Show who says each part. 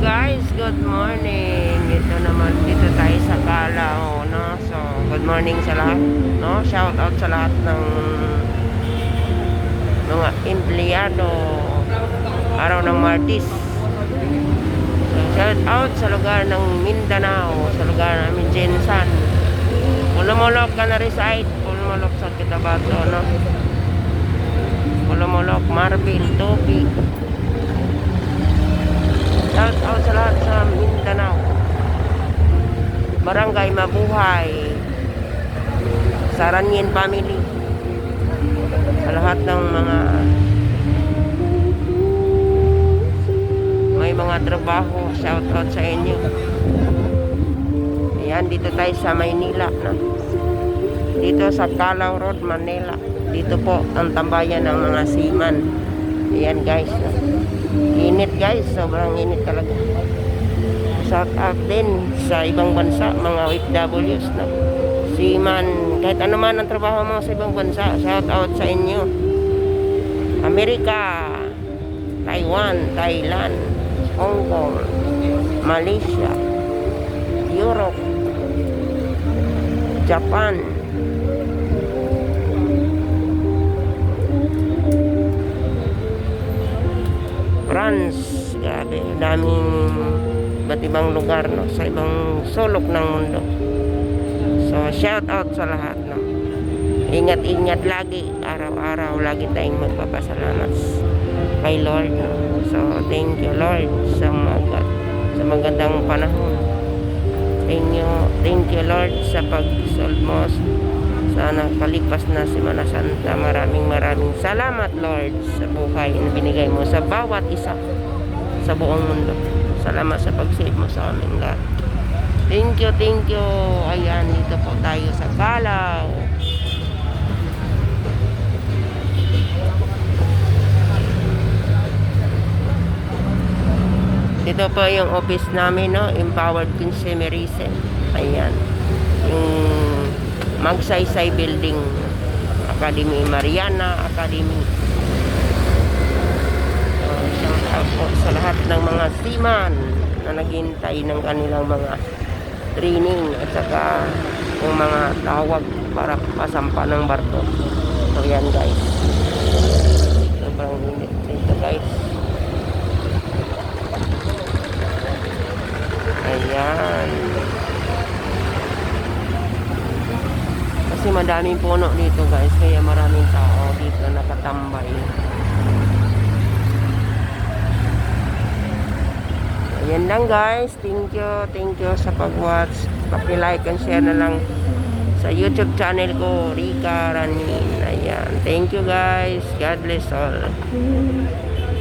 Speaker 1: guys, good morning. Ito naman, dito tayo sa Calao, no? So, good morning sa lahat, no? Shout out sa lahat ng mga empleyado araw ng Martis. So, shout out sa lugar ng Mindanao, sa lugar namin Jensan. Pulumulok ka na reside, Pulumulok sa Kitabato, no? Pulumulok, Marbil, Topi. Shout out sa lahat sa Mindanao, Barangay Mabuhay, Saranyen family, sa lahat ng mga may mga trabaho. Shout out sa inyo. Ayan, dito tayo sa Maynila, no? Dito sa Calao Road, Manila. Dito po ang tambayan ng mga seaman. Ayan guys, no? Init guys, sobrang init talaga. Shout out din sa ibang bansa, mga OFWs, no? Seaman, kahit ano man ang trabaho mo sa ibang bansa, shout out sa inyo. Amerika, Taiwan, Thailand, Hong Kong, Malaysia, Europe, Japan, France, grabe, daming iba't ibang lugar, no? Sa ibang sulok ng mundo. So, shout out sa lahat, no? Ingat-ingat lagi, araw-araw, lagi tayong magpapasalamat kay Lord, no? So, thank you Lord sa magandang panahon. Thank you Lord sa pag-solve mo. Sana kalipas na Semana Santa. Maraming salamat Lord sa buhay na binigay mo sa bawat isa sa buong mundo. Salamat sa pag-save mo sa amin lahat. Thank you. Ayan, dito po tayo sa Calao. Dito po yung office namin, no? Empowered Consumerism. Ayan. Yung Magsaysay Building, Academy, Mariana Academy. So, shout out po sa lahat ng mga seaman na naghintay ng kanilang mga training at saka yung mga tawag para pasampa ng barko. So yan guys, sobrang init dito guys. Ayan, kasi madaming puno dito guys, kaya maraming tao dito nakatambay. Ayan lang guys, thank you sa pag-watch. Paki-like and share na lang sa YouTube channel ko, Rica Ranin. Ayan, thank you guys, God bless all.